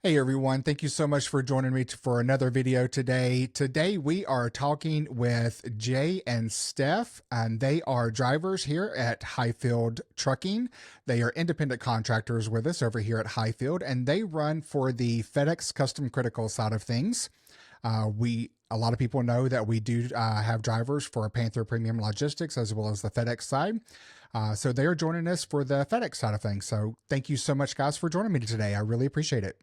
Hey everyone, thank you so much for joining me for another video today. Today we are talking with Jay and Steph, and they are drivers here at Hyfield Trucking. They are independent contractors with us over here at Hyfield, and they run for the FedEx Custom Critical side of things. A lot of people know that we do have drivers for Panther Premium Logistics as well as the FedEx side. So they are joining us for the FedEx side of things. So thank you so much, guys, for joining me today. I really appreciate it.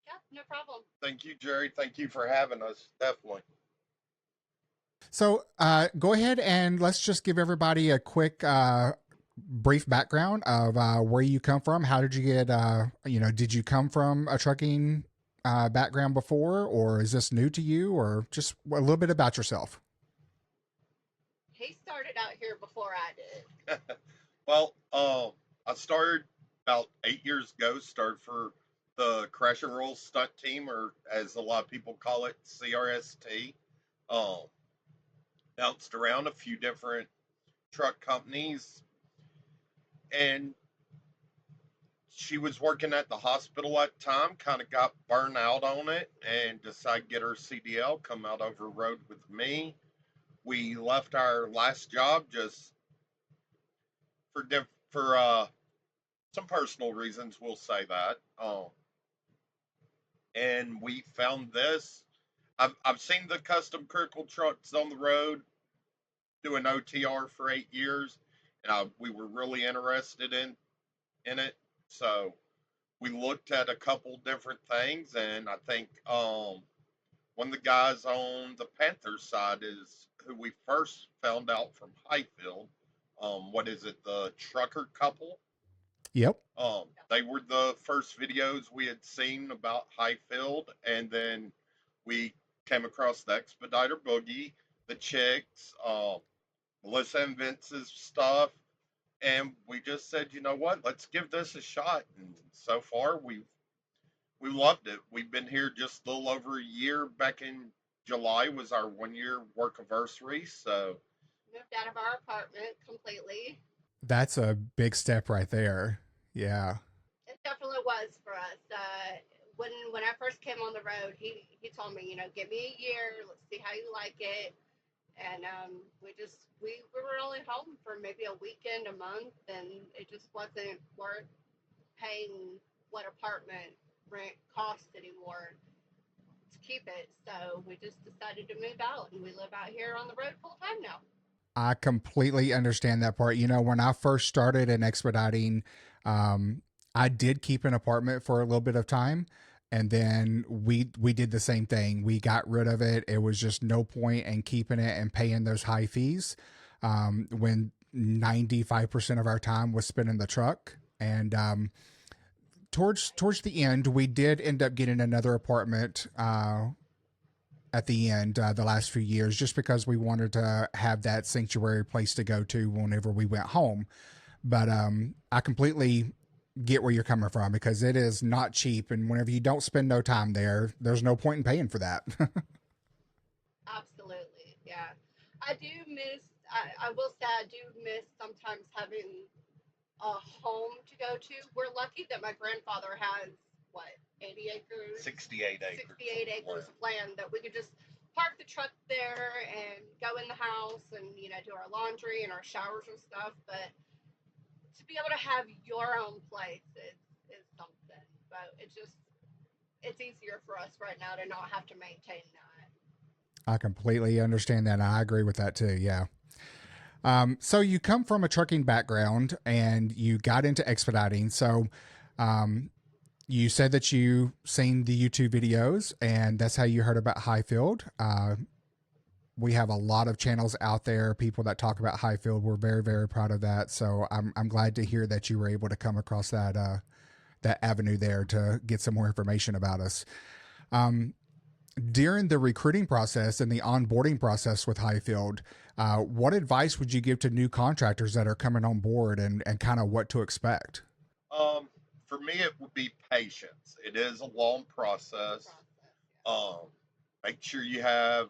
Yeah, no problem. Thank you, Jerry. Thank you for having us. Definitely. So go ahead and let's just give everybody a quick, brief background of where you come from. How did you get, did you come from a trucking background before, or is this new to you, or just a little bit about yourself? He started out here before I did. Well, I started about 8 years ago. Started for the Crash and Roll Stunt Team, or as a lot of people call it, CRST. Um, Bounced around a few different truck companies, and she was working at the hospital at the time. Kind of got burned out on it, and decided to get her CDL. Come out over road with me. We left our last job just for some personal reasons, we'll say that. And we found this. I've seen the custom critical trucks on the road doing OTR for 8 years, and we were really interested in it. So we looked at a couple different things, and I think one of the guys on the Panthers side is who we first found out from Hyfield. What is it? The trucker couple. Yep. They were the first videos we had seen about Highfield, and then we came across the Expediter Boogie, the Chicks, Melissa and Vince's stuff, and we just said, you know what, let's give this a shot. And so far, we loved it. We've been here just a little over a year. Back in July was our 1 year work anniversary, so Moved out of our apartment completely. That's a big step right there. Yeah. It definitely was for us. When I first came on the road, he told me, give me a year. Let's see how you like it. And we were only home for maybe a weekend, a month, and it just wasn't worth paying what apartment rent cost anymore to keep it. So we just decided to move out, and we live out here on the road full time now. I completely understand that part. When I first started in expediting, um, I did keep an apartment for a little bit of time, and then we did the same thing. We got rid of it. It was just no point in keeping it and paying those high fees when 95% of our time was spent in the truck. And towards the end, we did end up getting another apartment. At the end, the last few years, just because we wanted to have that sanctuary place to go to whenever we went home. But I completely get where you're coming from because it is not cheap, and whenever you don't spend no time there, there's no point in paying for that. Absolutely, yeah. I do miss. I will say I do miss sometimes having a home to go to. We're lucky that my grandfather has what 80 acres, 68 acres 68 of acres land. of land that we could just park the truck there and go in the house and do our laundry and our showers and stuff. But to be able to have your own place is something. But it's easier for us right now to not have to maintain that. I completely understand that. I agree with that too. Yeah. So you come from a trucking background and you got into expediting. So um, you said that you seen the YouTube videos, and that's how you heard about Highfield. We have a lot of channels out there, people that talk about Highfield. We're very, very proud of that. So I'm glad to hear that you were able to come across that avenue there to get some more information about us. Um, During the recruiting process and the onboarding process with Highfield, what advice would you give to new contractors that are coming on board, and kind of what to expect? Um, for me, it would be patience. It is a long Long process. process, yeah. Um, Make sure you have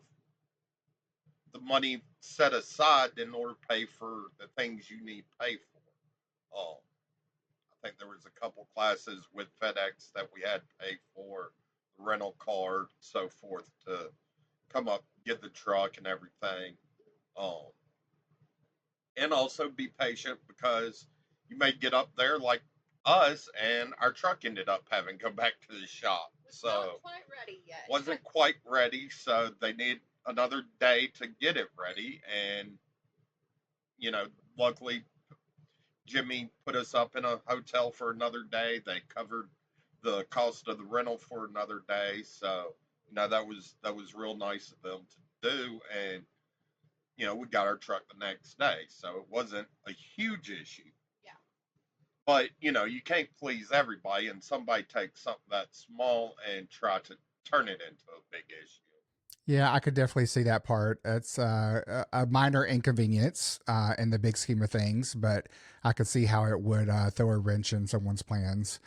the money set aside in order to pay for the things you need to pay for. I think there was a couple classes with FedEx that we had to pay for, the rental car, so forth, to come up, get the truck and everything. Um, and also be patient because you may get up there like us, and our truck ended up having to go back to the shop. It's not So quite ready yet. wasn't quite ready, so they need another day to get it ready. And you know, luckily Jimmy put us up in a hotel for another day. They covered the cost of the rental for another day. So, that was real nice of them to do. And, we got our truck the next day. So it wasn't a huge issue. Yeah. But, you can't please everybody, and somebody takes something that small and try to turn it into a big issue. Yeah, I could definitely see that part. It's a minor inconvenience in the big scheme of things, but I could see how it would throw a wrench in someone's plans.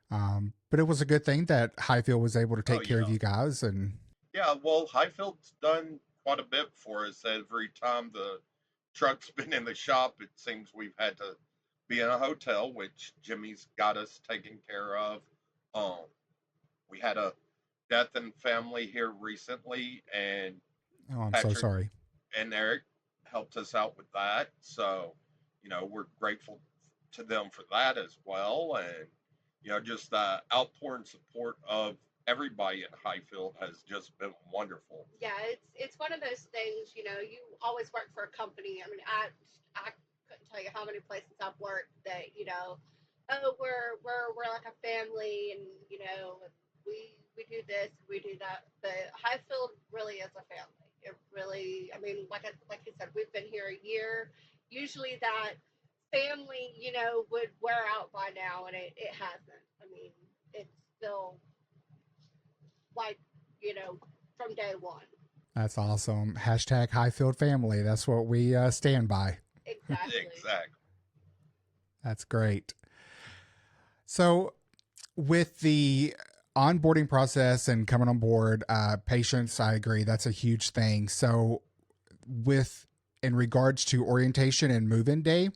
But it was a good thing that Highfield was able to Oh take care of yeah. you guys. And Yeah, well, Hyfield's done quite a bit for us. Every time the truck's been in the shop, it seems we've had to be in a hotel, which Jimmy's got us taken care of. Um, we had a death in family here recently, and oh, I'm so Patrick sorry. and Eric helped us out with that. So, we're grateful to them for that as well. And, just the outpouring support of everybody in Highfield has just been wonderful. Yeah, it's one of those things. You always work for a company. I mean, I couldn't tell you how many places I've worked that oh, we're like a family, and we do this, we do that. But Highfield really is a family. It really, I mean, like you said, we've been here a year. Usually that family, would wear out by now, and it hasn't. I mean, it's still like, you know, from day one. That's awesome. Hashtag Highfield family. That's what we stand by. Exactly. Exactly. That's great. So, with the onboarding process and coming on board, patience, I agree, that's a huge thing. So, with in regards to orientation and move-in day,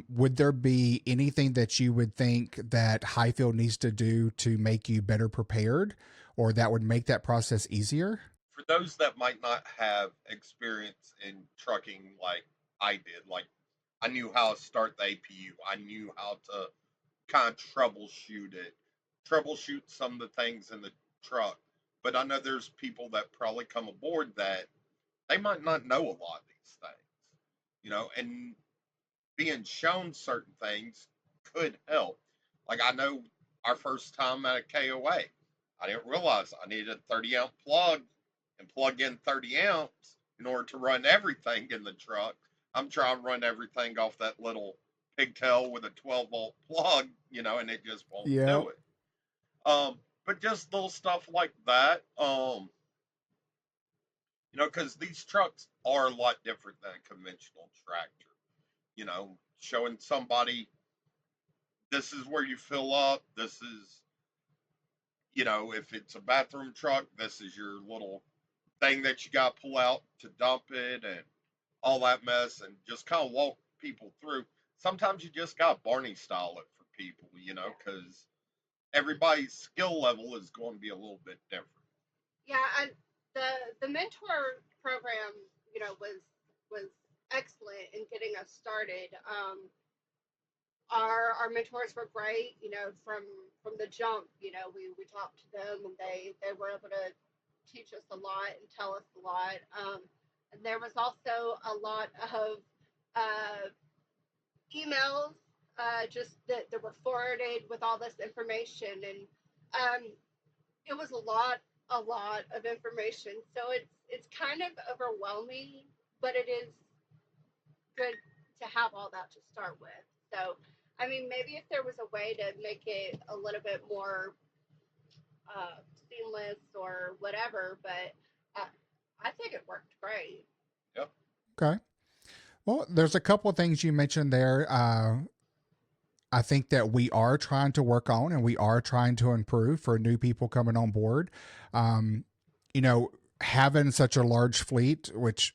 would there be anything that you would think that Highfield needs to do to make you better prepared, or that would make that process easier? For those that might not have experience in trucking like I did, like I knew how to start the APU, I knew how to kind of troubleshoot it, troubleshoot some of the things in the truck. But I know there's people that probably come aboard that they might not know a lot of these things, and being shown certain things could help. Like I know our first time at a KOA, I didn't realize I needed a 30-amp plug and plug in 30 amps in order to run everything in the truck. I'm trying to run everything off that little pigtail with a 12-volt plug, and it just won't Yeah. do it. But just little stuff like that, because these trucks are a lot different than a conventional tractor. Showing somebody this is where you fill up. This is, if it's a bathroom truck, this is your little thing that you got to pull out to dump it and all that mess, and just kind of walk people through. Sometimes you just got to Barney style it for people, because everybody's skill level is going to be a little bit different. Yeah, and the mentor program, was excellent in getting us started. Our mentors were great. From the jump, we talked to them, and they were able to teach us a lot and tell us a lot. And there was also a lot of uh, emails just that were forwarded with all this information, and um, it was a lot of information. So it's kind of overwhelming, but it is good to have all that to start with. So, I mean, maybe if there was a way to make it a little bit more seamless or whatever, but uh, I think it worked great. Yep. Okay. Well, there's a couple of things you mentioned there. I think that we are trying to work on and we are trying to improve for new people coming on board. Um, you know, Having such a large fleet, which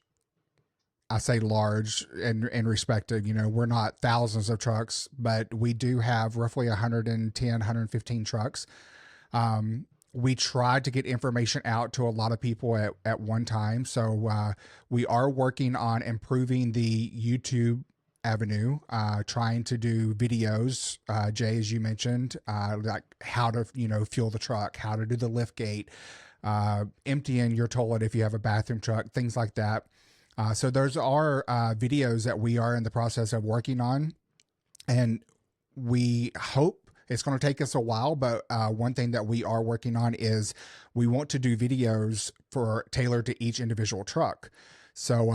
I say large in respect to, we're not thousands of trucks, but we do have roughly 110, 115 trucks. We tried to get information out to a lot of people at one time. So we are working on improving the YouTube avenue, trying to do videos, Jay, as you mentioned, like how to, fuel the truck, how to do the lift gate, emptying your toilet if you have a bathroom truck, things like that. So those are videos that we are in the process of working on. And we hope it's going to take us a while, but one thing that we are working on is we want to do videos for tailored to each individual truck. So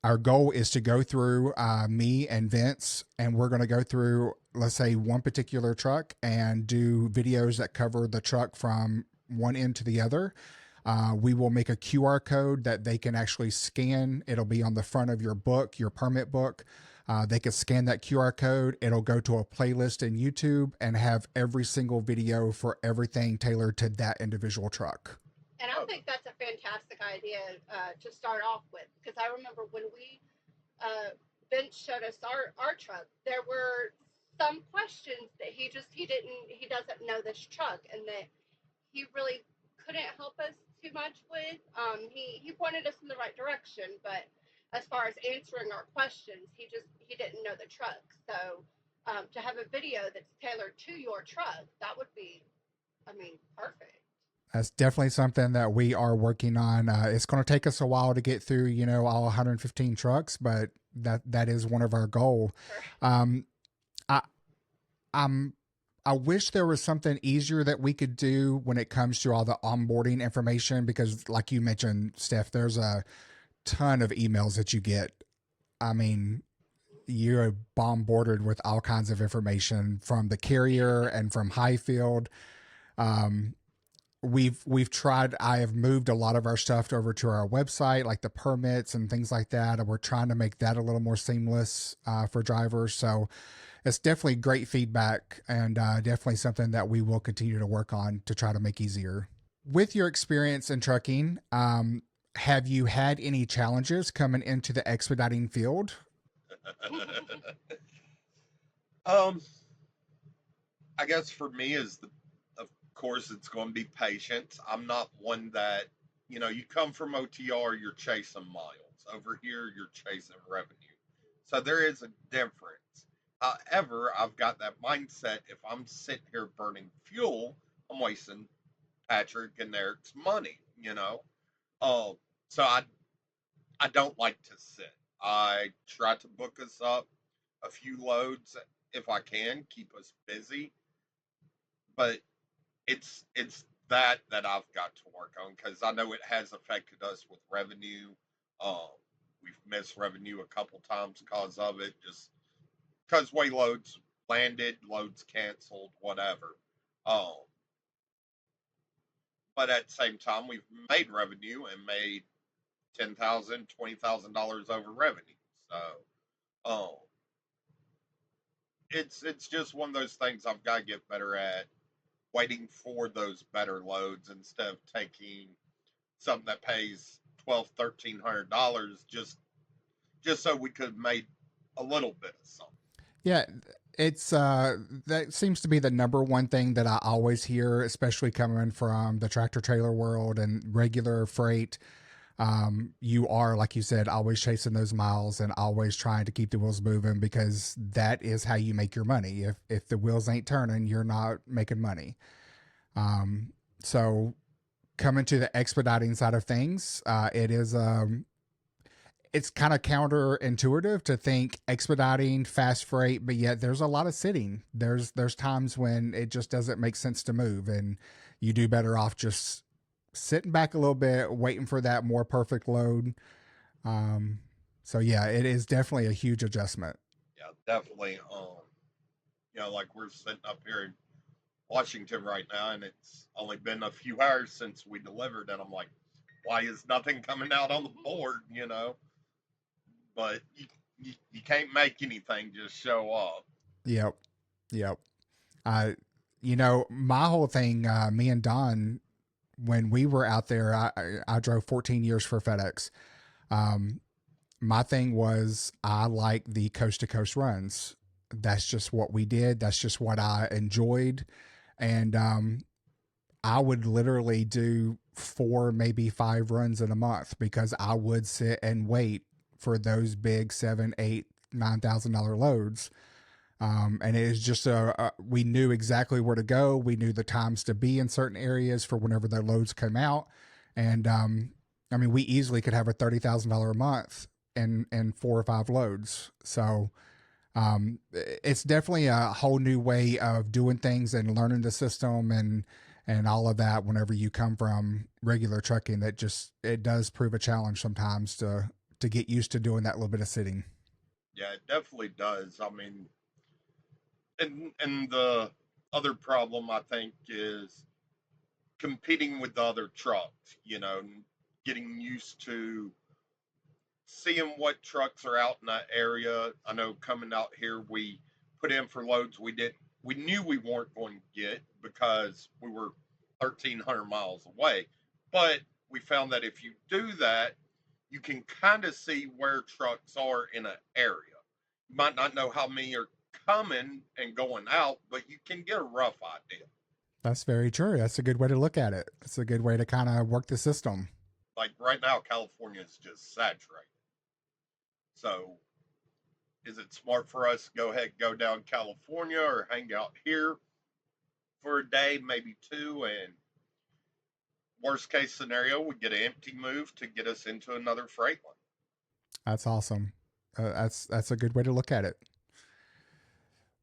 our goal is to go through me and Vince, and we're going to go through, let's say, one particular truck and do videos that cover the truck from one end to the other. We will make a QR code that they can actually scan. It'll be on the front of your book, your permit book. They can scan that QR code. It'll go to a playlist in YouTube and have every single video for everything tailored to that individual truck. And I think that's a fantastic idea to start off with, because I remember when Vince showed us our truck, there were some questions that he doesn't know this truck, and that he really couldn't help us too much with. He pointed us in the right direction, but as far as answering our questions, he didn't know the truck. So to have a video that's tailored to your truck, that would be, perfect. That's definitely something that we are working on. It's going to take us a while to get through, all 115 trucks, but that is one of our goal. Sure. I wish there was something easier that we could do when it comes to all the onboarding information, because like you mentioned, Steph, there's a ton of emails that you get. You're bombarded with all kinds of information from the carrier and from Hyfield. We've tried, I have moved a lot of our stuff over to our website, like the permits and things like that. And we're trying to make that a little more seamless for drivers. So it's definitely great feedback, and definitely something that we will continue to work on to try to make easier. With your experience in trucking, have you had any challenges coming into the expediting field? I guess for me of course, it's going to be patience. I'm not one that, you come from OTR, you're chasing miles. Over here, you're chasing revenue. So there is a difference. However, I've got that mindset. If I'm sitting here burning fuel, I'm wasting Patrick and Eric's money, So I don't like to sit. I try to book us up a few loads if I can, keep us busy. But it's that I've got to work on, because I know it has affected us with revenue. We've missed revenue a couple times because of it, just because way loads landed, loads canceled, whatever. But at the same time, we've made revenue and made $10,000, $20,000 over revenue. So, it's just one of those things I've got to get better at, waiting for those better loads instead of taking something that pays $1,200, $1,300 just so we could have made a little bit of something. Yeah, it's that seems to be the number one thing that I always hear, especially coming from the tractor trailer world and regular freight. You are, like you said, always chasing those miles and always trying to keep the wheels moving, because that is how you make your money. If the wheels ain't turning, you're not making money. So coming to the expediting side of things, it's kind of counterintuitive to think expediting fast freight, but yet there's a lot of sitting. There's times when it just doesn't make sense to move, and you do better off just sitting back a little bit, waiting for that more perfect load. So yeah, it is definitely a huge adjustment. Yeah, definitely. Like we're sitting up here in Washington right now, and it's only been a few hours since we delivered, and I'm like, why is nothing coming out on the board? But you can't make anything just show up. Yep. Yep. My whole thing, me and Don, when we were out there, I drove 14 years for FedEx. My thing was I like the coast to coast runs. That's just what we did. That's just what I enjoyed. And I would literally do 4, maybe 5 runs in a month because I would sit and wait for those big 7, 8, $9,000 loads. And it is just we knew exactly where to go. We knew the times to be in certain areas for whenever the loads came out. And I mean, we easily could have a $30,000 a month in 4 or 5 loads. So it's definitely a whole new way of doing things and learning the system and all of that. Whenever you come from regular trucking, that just it does prove a challenge sometimes to get used to doing that little bit of sitting. Yeah, it definitely does. I mean, and the other problem I think is competing with the other trucks. Getting used to seeing what trucks are out in that area. I know coming out here, we put in for loads we knew we weren't going to get because we were 1,300 miles away. But we found that if you do that, you can kind of see where trucks are in an area. You might not know how many are coming and going out, but you can get a rough idea. That's very true. That's a good way to look at it. It's a good way to kind of work the system. Like right now, California is just saturated. So is it smart for us to go ahead and go down California or hang out here for a day, maybe two, and worst case scenario, we get an empty move to get us into another freight line? That's awesome. That's a good way to look at it.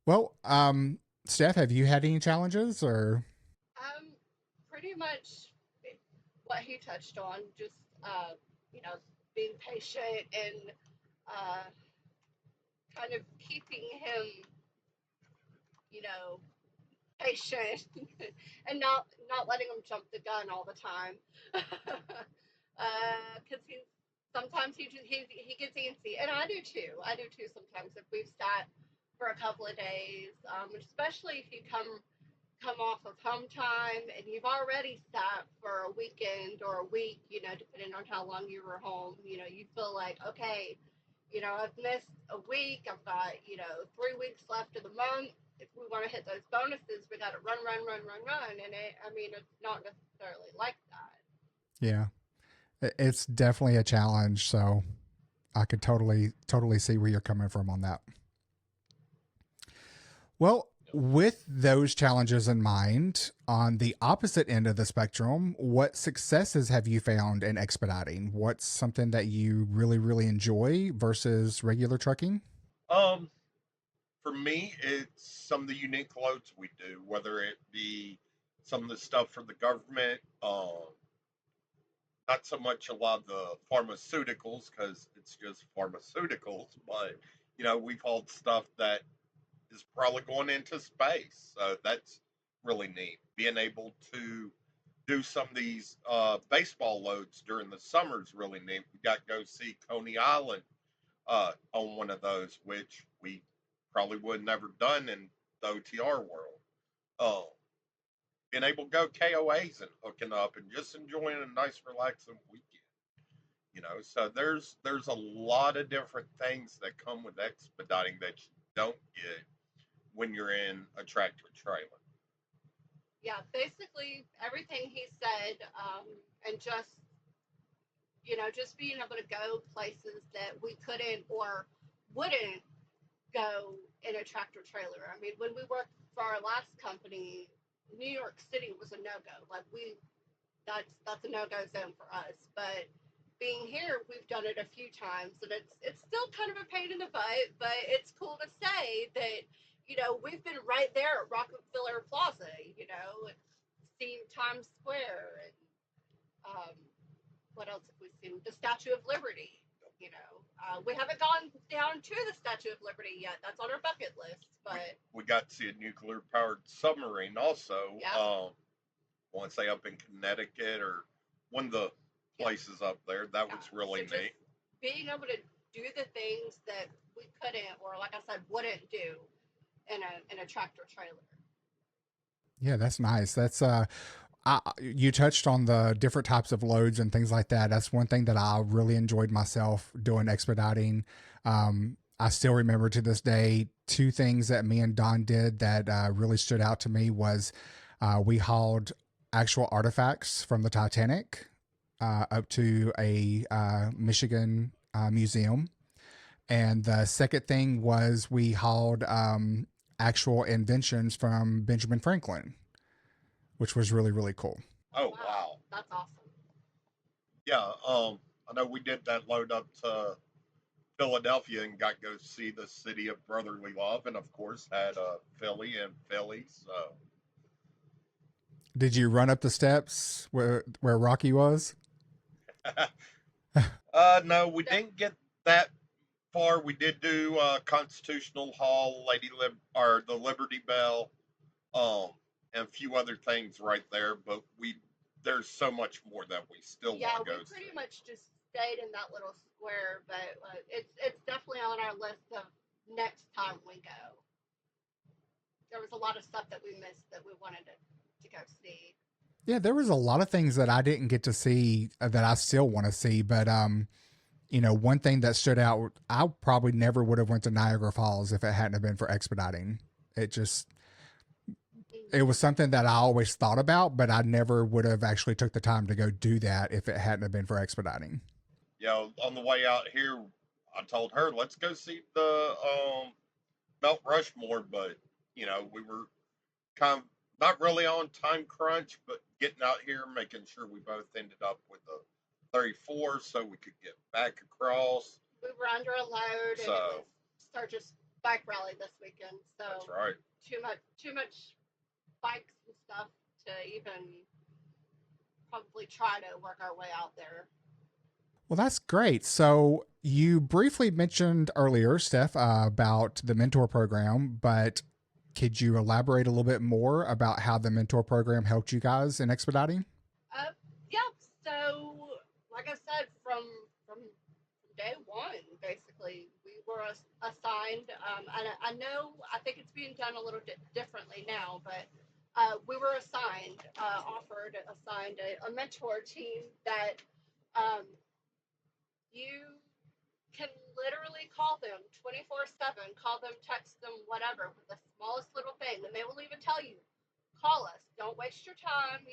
Well, Steph, have you had any challenges or? Um, Pretty much what he touched on, just you know, being patient and uh, kind of keeping him, you know, patient and not letting him jump the gun all the time. Because he's sometimes he gets antsy, and I do too. I do too sometimes if we've sat for a couple of days, especially if you come off of home time and you've already sat for a weekend or a week, depending on how long you were home. You feel like, okay, I've missed a week. I've got, 3 weeks left of the month. If we want to hit those bonuses, we got to run, run, run, run, run. And it's not necessarily like that. Yeah, it's definitely a challenge. So I could totally see where you're coming from on that. Well, with those challenges in mind, on the opposite end of the spectrum, what successes have you found in expediting? What's something that you really, really enjoy versus regular trucking? Um, for me, it's some of the unique loads we do, whether it be some of the stuff for the government, not so much a lot of the pharmaceuticals because it's just pharmaceuticals, but we've hauled stuff that is probably going into space. So that's really neat. Being able to do some of these baseball loads during the summer is really neat. We got to go see Coney Island on one of those, which we probably would have never done in the OTR world. Uh, Being able to go KOAs and hooking up and just enjoying a nice relaxing weekend. So there's a lot of different things that come with expediting that you don't get when you're in a tractor trailer. Yeah, basically everything he said, and just being able to go places that we couldn't or wouldn't go in a tractor trailer. I mean, when we worked for our last company, New York City was a no go. Like that's a no go zone for us. But being here, we've done it a few times, and it's still kind of a pain in the butt. But it's cool to say that we've been right there at Rockefeller Plaza. Seen Times Square, and um, what else have we seen? The Statue of Liberty. We haven't gone down to the Statue of Liberty yet. That's on our bucket list, We, but we got to see a nuclear powered submarine also. yeah, I want to say up in Connecticut or one of the yeah, places up there. That yeah. was So really just neat. being able to do the things that we couldn't, or like I said, wouldn't do in a tractor trailer. Yeah, that's nice. That's You touched on the different types of loads and things like that. That's one thing that I really enjoyed myself doing expediting. I still remember to this day two things that me and Don did that really stood out to me was we hauled actual artifacts from the Titanic up to a Michigan museum. And the second thing was we hauled actual inventions from Benjamin Franklin, which was really, really cool. Oh Wow, wow. that's awesome. Yeah. I know we did that load up to Philadelphia and got to go see the city of brotherly love, and of course had Philly and Philly. So Did you run up the steps where Rocky was? no, we No, didn't get that far. We did do Constitutional Hall, Lady Lib, or the Liberty Bell, um, and a few other things right there. But we there's so much more that we still yeah, want to we go pretty see. much just stayed in that little square, but it's definitely on our list of next time we go. There was a lot of stuff that we missed that we wanted to go see. Yeah, there was a lot of things that I didn't get to see that I still want to see, but one thing that stood out, I probably never would have went to Niagara Falls if it hadn't have been for expediting. It just it Mm-hmm. was something that I always thought about, but I never would have actually took the time to go do that if it hadn't have been for expediting. You know, on the way out here, I told her, let's go see the Mount Rushmore, but we were kind of not really on time crunch, but getting out here, making sure we both ended up with a 34 so we could get back across. We were under a load, and it was So Sturgis Bike Rally this weekend, that's so right. too much bikes and stuff to even probably try to work our way out there. Well, that's great. So you briefly mentioned earlier, Steph, about the mentor program, but could you elaborate a little bit more about how the mentor program helped you guys in expediting? Yeah. So, like I said, from day one, basically, we were assigned. And I know I think it's being done a little bit differently now, but we were assigned a mentor team that um, you can literally call them 24/7, call them, text them, whatever, with the smallest little thing. And they will even tell you, call us. Don't waste your time,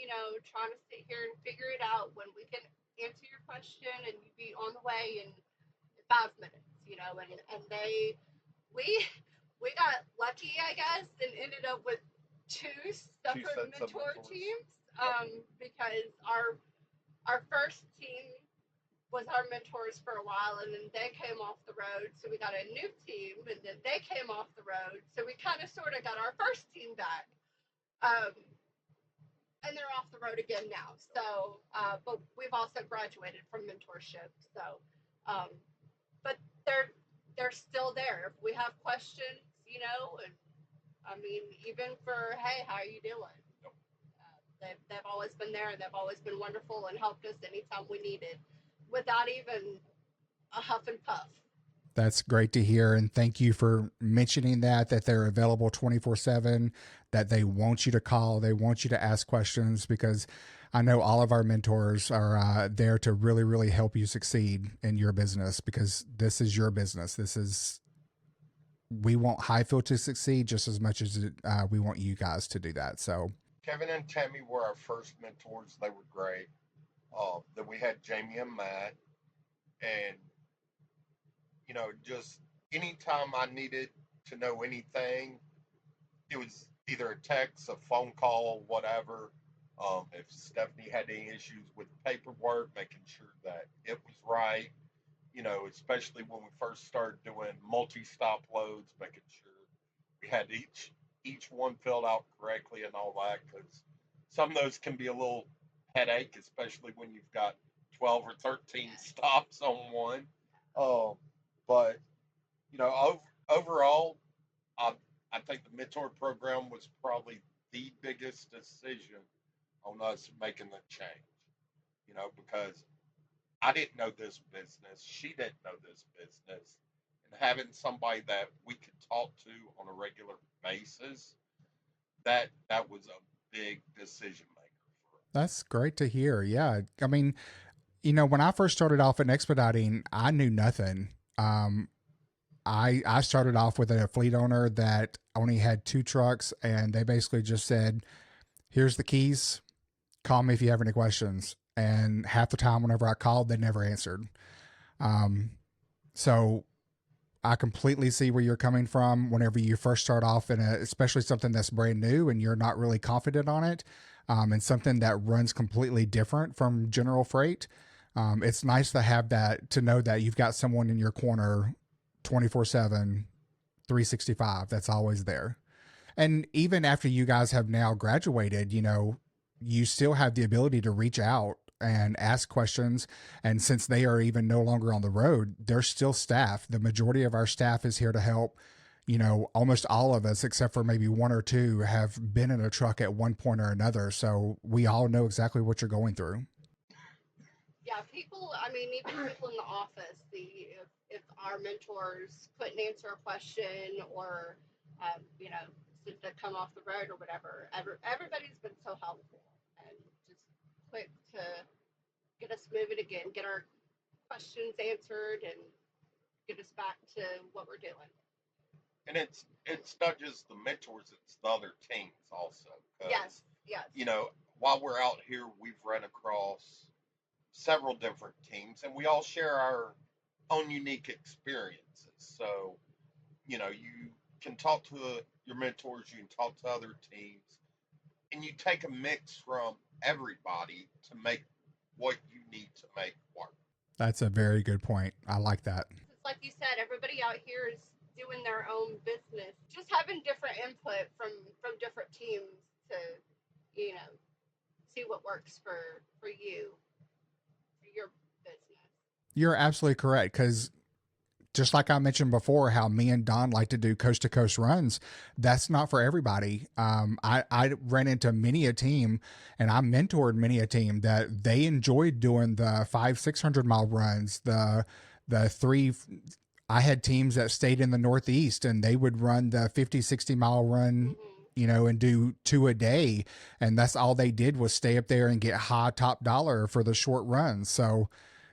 trying to sit here and figure it out when we can answer your question and you be on the way in 5 minutes. And we, we got lucky, I guess, and ended up with two Two separate sets of mentor mentors. teams Yep. because our first team was our mentors for a while, and then they came off the road. So we got a new team, and then they came off the road. So we kind of sort of got our first team back, um, and they're off the road again now. So, but we've also graduated from mentorship. So, um, but they're they're still there. If we have questions, and I mean, even for hey, how are you doing? They've always been there, and they've always been wonderful and helped us anytime we needed, without even a huff and puff. That's great to hear. And thank you for mentioning that they're available 24/7, that they want you to call, they want you to ask questions, because I know all of our mentors are there to really, really help you succeed in your business, because this is your business. We want Highfield to succeed just as much as we want you guys to do that. So, Kevin and Tammy were our first mentors. They were great. Then we had Jamie and Matt, and just anytime I needed to know anything, it was either a text, a phone call, whatever. If Stephanie had any issues with paperwork, making sure that it was right, especially when we first started doing multi-stop loads, making sure we had each one filled out correctly and all that, because some of those can be a little headache, especially when you've got 12 or 13 stops on one. Um, but overall, I, I think the mentor program was probably the biggest decision on us making the change. Because I didn't know this business, she didn't know this business, and having somebody that we could talk to on a regular basis, that was a big decision maker That's great to hear. Yeah. I mean, when I first started off in expediting, I knew nothing. I started off with a fleet owner that only had two trucks, and they basically just said, "Here's the keys. Call me if you have any questions." And half the time, whenever I called, they never answered. Um, so I completely see where you're coming from. Whenever you first start off in especially something that's brand new and you're not really confident on it, and something that runs completely different from general freight, it's nice to have that, to know that you've got someone in your corner 24/7, 365, that's always there. And even after you guys have now graduated, you still have the ability to reach out and ask questions. And since they are even no longer on the road, they're still staff. The majority of our staff is here to help. Almost all of us, except for maybe one or two, have been in a truck at one point or another. So we all know exactly what you're going through. Yeah, people. I mean, even people in the office. If our mentors couldn't answer a question, or you know, since they come off the road or whatever, everybody's been so helpful and just quick to get us moving again, get our questions answered, and get us back to what we're doing. And it's not just the mentors; it's the other teams also. Yes, Because yes, while we're out here, we've run across several different teams, and we all share our own unique experiences. So you can talk to your mentors, you can talk to other teams, and you take a mix from everybody to make what you need to make work. That's a very good point. I like that. just like you said, everybody out here is doing their own business. Just having different input from different teams to you know see what works for you for your business. You're absolutely correct. Because just like I mentioned before, how me and Don like to do coast to coast runs, that's not for everybody. I ran into many a team, and I mentored many a team that they enjoyed doing the 500-600 mile runs. The three, I had teams that stayed in the Northeast and they would run the 50-60 mile run, Hmm. and do two a day. And that's all they did was stay up there and get high top dollar for the short runs. So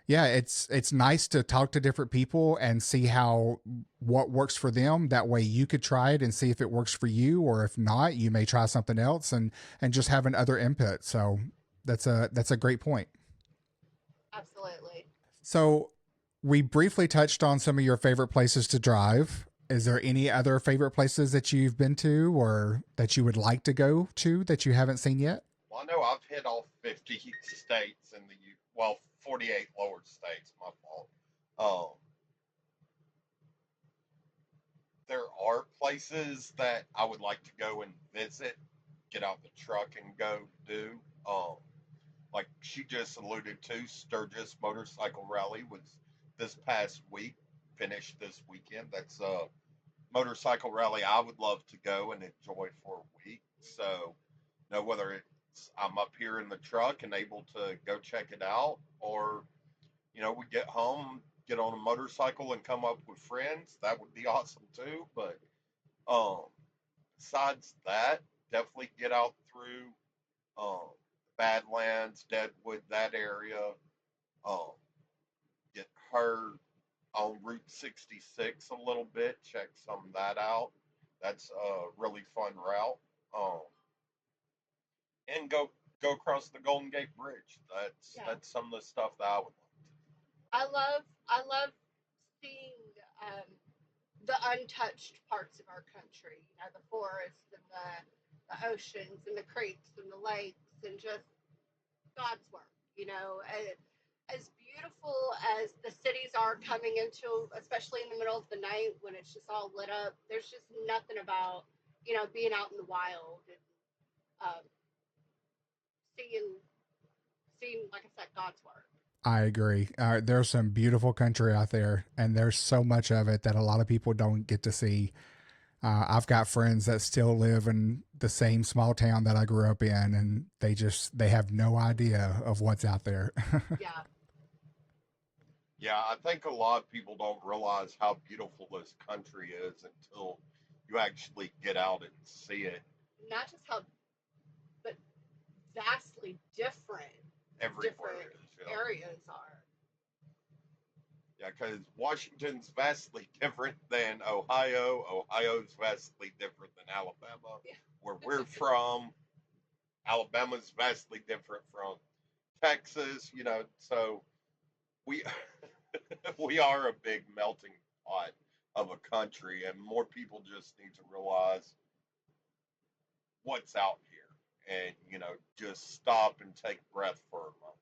yeah, it's nice to talk to different people and see how what works for them. That way you could try it and see if it works for you, or if not, you may try something else and just have another input. So that's a great point. Absolutely. So we briefly touched on some of your favorite places to drive. Is there any other favorite places that you've been to or that you would like to go to that you haven't seen yet? Well, I know I've hit all 50 states in the 48 lower states. My fault. Um, there are places that I would like to go and visit, get out the truck and go do. Like she just alluded to, Sturgis Motorcycle Rally was this past week, finished this weekend. That's a motorcycle rally I would love to go and enjoy for a week. So, whether it's I'm up here in the truck and able to go check it out, or we get home, get on a motorcycle and come up with friends, that would be awesome too. But um, besides that, definitely get out through um, Badlands, Deadwood, that area. Um, get her on Route 66 a little bit, check some of that out. That's a really fun route. Um, and go across the Golden Gate Bridge. That's Yeah, that's some of the stuff that I would like to do. I love seeing um, the untouched parts of our country. The forests and the oceans and the creeks and the lakes and just God's work. As beautiful as the cities are coming into, especially in the middle of the night when it's just all lit up. There's just nothing about being out in the wild and um, seeing seeing like I said God's work. I agree. There's some beautiful country out there, and there's so much of it that a lot of people don't get to see. I've got friends that still live in the same small town that I grew up in, and they have no idea of what's out there. Yeah, Yeah, I think a lot of people don't realize how beautiful this country is until you actually get out and see it. not just how, but vastly different everywhere different is. Yeah, areas are. yeah, because Washington's vastly different than Ohio. Ohio's vastly different than Alabama, Yeah. where we're from. Alabama's vastly different from Texas. So we we are a big melting pot of a country, and more people just need to realize what's out here, and just stop and take breath for a moment.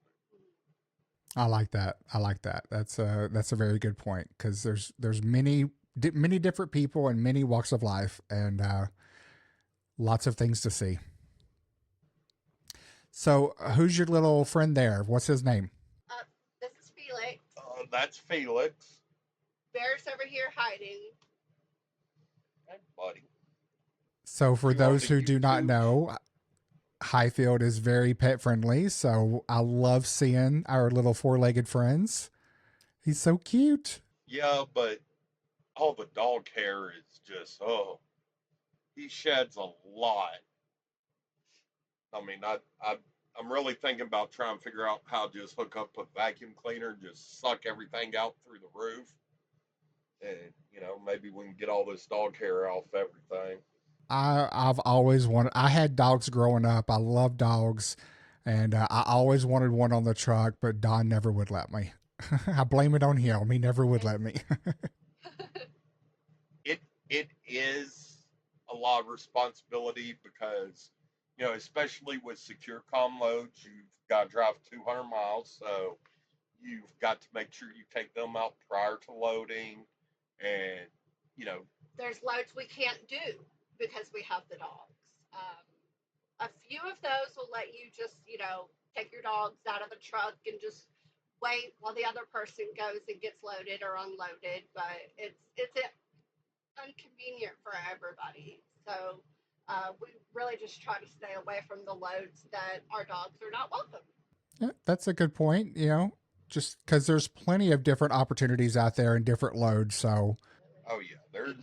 I like that. I like that. That's a very good point because there's many different people in many walks of life and lots of things to see. So, who's your little friend there? What's his name? Uh, this is Felix. That's Felix. Bear's over here hiding. Hey, buddy. So, for You on those the who do not YouTube? know, Hyfield is very pet friendly. So, I love seeing our little four-legged friends. He's so cute. Yeah, but all the dog hair is just he sheds a lot. I mean, I'm really thinking about trying to figure out how to just hook up a vacuum cleaner and just suck everything out through the roof, and maybe we can get all this dog hair off everything. I've always wanted. I had dogs growing up. I love dogs, and I always wanted one on the truck, but Don never would let me. I blame it on him. He never would let me. It is a lot of responsibility because especially with secure comm loads, you've got to drive 200 miles, so you've got to make sure you take them out prior to loading, and you know There's loads we can't do because we have the dogs. A few of those will let you just, take your dogs out of the truck and just wait while the other person goes and gets loaded or unloaded. But it's inconvenient for everybody. So we really just try to stay away from the loads that our dogs are not welcome. Yeah, that's a good point. Just because there's plenty of different opportunities out there and different loads. So, oh yeah, there's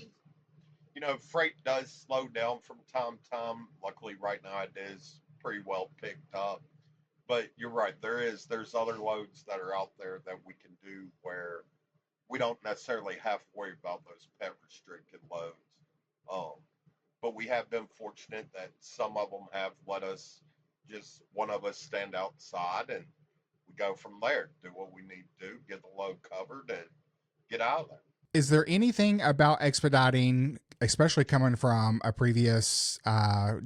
freight does slow down from time to time. Luckily right now it is pretty well picked up, but you're right, there's other loads that are out there that we can do where we don't necessarily have to worry about those pet restricted loads. Um, but we have been fortunate that some of them have let us, just one of us, stand outside, and we go from there, do what we need to do, get the load covered, and get out of there. is there anything about expediting, especially coming from a previous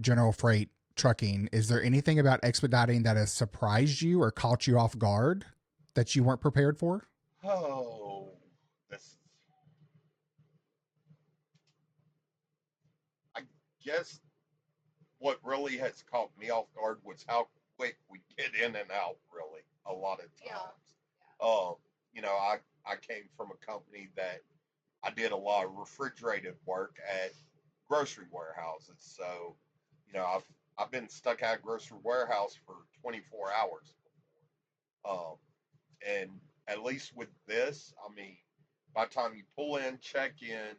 general freight trucking? Is there anything about expediting that has surprised you or caught you off guard that you weren't prepared for? Oh, this, I guess what really has caught me off guard was how quick we get in and out, really, a lot of Yeah. times. Um, I came from a company that I did a lot of refrigerated work at grocery warehouses. So, I've been stuck at a grocery warehouse for 24 hours. Um, and at least with this, I mean, by the time you pull in, check in,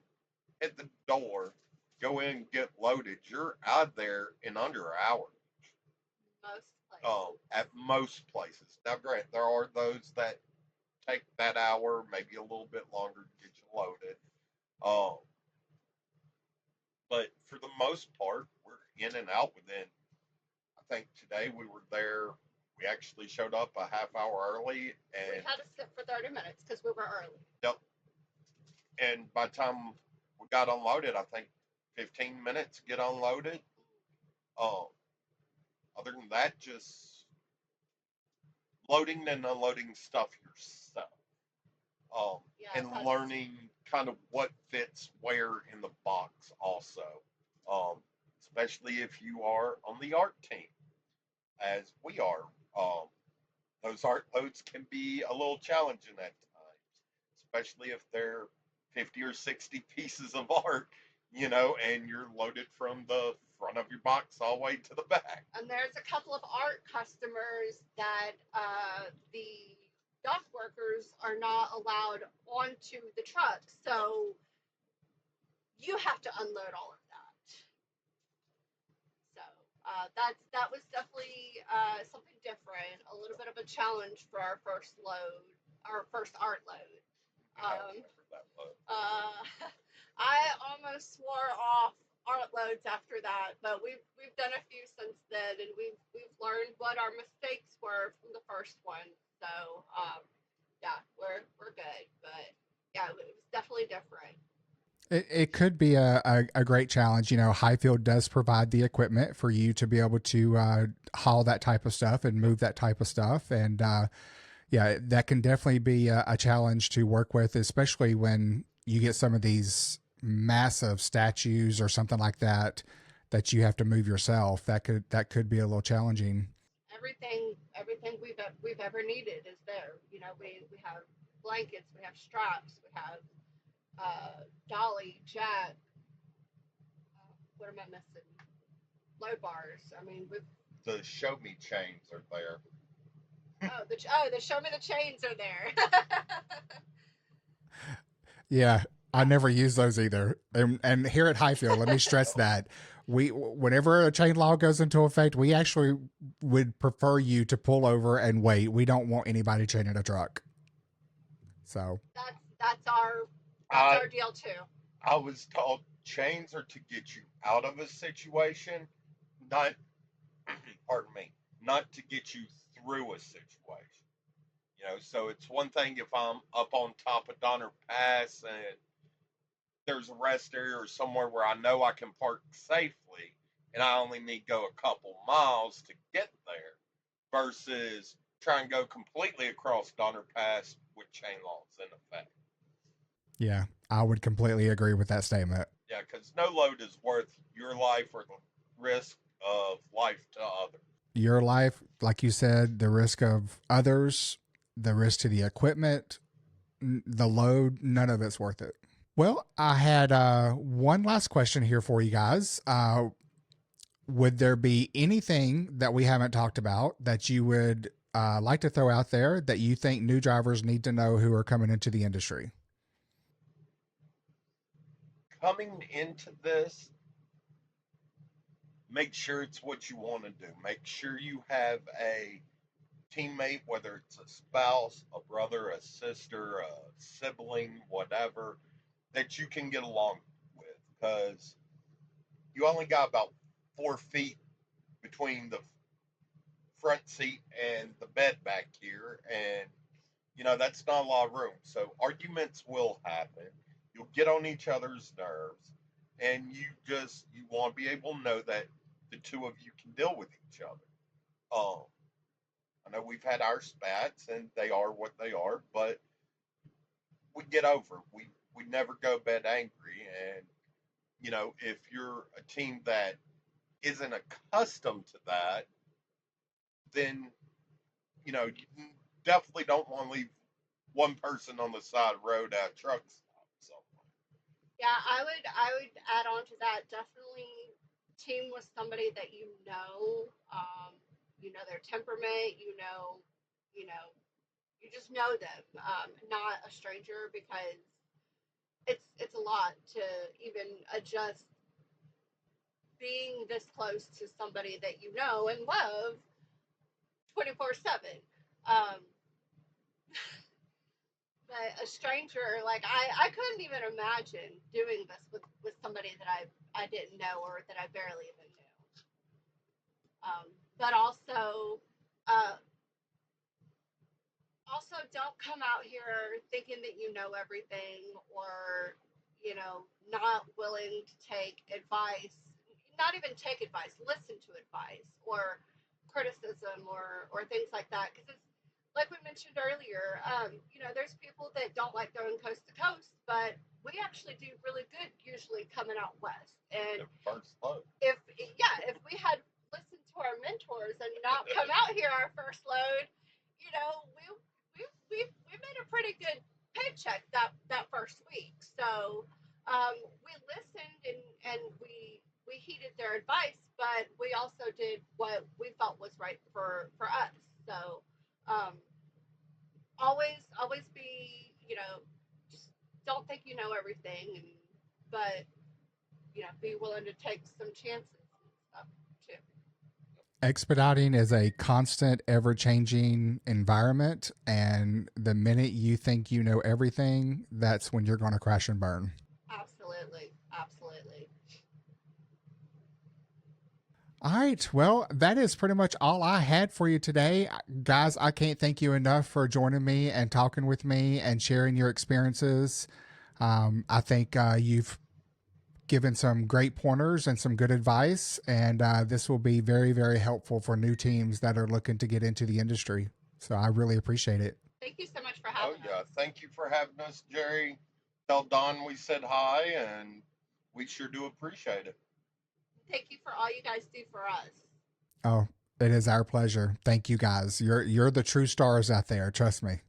hit the door, go in, get loaded, you're out there in under an hour. Most places. At most places. Now, granted, there are those that take that hour, maybe a little bit longer to get you loaded. Um, but for the most part, we're in and out within. I think today we were there. We actually showed up a half hour early, We and had to sit for 30 minutes because we were early. yep. And by the time we got unloaded, I think 15 minutes get unloaded. Um, Other than that, just loading and unloading stuff yourself. Yeah, And that's learning kind of what fits where in the box also. Um, Especially if you are on the art team, as we are. Um, those art loads can be a little challenging at times, especially if they're 50 or 60 pieces of art, and you're loaded from the front of your box all the way to the back. and there's a couple of art customers that the dock workers are not allowed onto the truck. So you have to unload all of that. So that was definitely something different, a little bit of a challenge for our first load, our first art load. I Um, remember that load. uh, I almost swore off art loads after that, but we've done a few since then, and we've learned what our mistakes were from the first one. So yeah, we're good, but yeah, it was definitely different. It could be a great challenge. You know, Hyfield does provide the equipment for you to be able to haul that type of stuff and move that type of stuff. And yeah, that can definitely be a challenge to work with, especially when you get some of these massive statues or something like that that you have to move yourself. That could be a little challenging. Everything we've ever needed is there. You know, we have blankets, we have straps, we have dolly, jack. What am I missing? Load bars. I mean, we've The show me chains are there. the show me the chains are there. Yeah, I never use those either. And here at Highfield, let me stress that whenever a chain law goes into effect, we actually would prefer you to pull over and wait. We don't want anybody chaining a truck. So That's I our deal too. I was told chains are to get you out of a situation, not pardon me, not to get you through a situation. So it's one thing if I'm up on top of Donner Pass and there's a rest area or somewhere where I know I can park safely and I only need to go a couple miles to get there versus try and go completely across Donner Pass with chain laws in effect. yeah, I would completely agree with that statement. Yeah, because no load is worth your life or the risk of life to others. Your life, like you said, the risk of others, the risk to the equipment, the load, none of it's worth it. Well, I had one last question here for you guys. Would there be anything that we haven't talked about that you would like to throw out there that you think new drivers need to know who are coming into the industry? Coming into this, make sure it's what you want to do. Make sure you have a teammate, whether it's a spouse, a brother, a sister, a sibling, whatever, that you can get along with. Because you only got about 4 feet between the front seat and the bed back here. And, that's not a lot of room. So arguments will happen. You'll get on each other's nerves. And you want to be able to know that the two of you can deal with each other. Um, I know we've had our spats and they are what they are, but we get over. We never go bed angry. And if you're a team that isn't accustomed to that, then you definitely don't want to leave one person on the side of the road at a truck stop somewhere. Yeah, I would add on to that. Definitely team with somebody that you know their temperament, you know, you just know them, not a stranger because it's a lot to even adjust being this close to somebody that you know and love 24/7. Um, but a stranger, like I couldn't even imagine doing this with somebody that I didn't know or that I barely even knew. But uh, also don't come out here thinking that you know everything or not willing to take advice, not even take advice, listen to advice or criticism or things like that because it's like we mentioned earlier. There's people that don't like going coast to coast, but we actually do really good usually coming out west. And The first load. if we had listened to our mentors and not come out here our first load, you know, we made a pretty good paycheck that first week. So we listened and we heeded their advice, but we also did what we felt was right for us. So um, always be just don't think you know everything, but be willing to take some chances and stuff too. Expediting is a constant, ever changing environment. And the minute you think you know everything, that's when you're going to crash and burn. Absolutely. Absolutely. All right. Well, that is pretty much all I had for you today. Guys, I can't thank you enough for joining me and talking with me and sharing your experiences. I think you've given some great pointers and some good advice, and this will be very, very helpful for new teams that are looking to get into the industry. So I really appreciate it. Thank you so much for Oh having yeah, us. thank you for having us, Jerry. Tell Don we said hi, and we sure do appreciate it. Thank you for all you guys do for us. Oh, it is our pleasure. Thank you guys. You're the true stars out there. Trust me.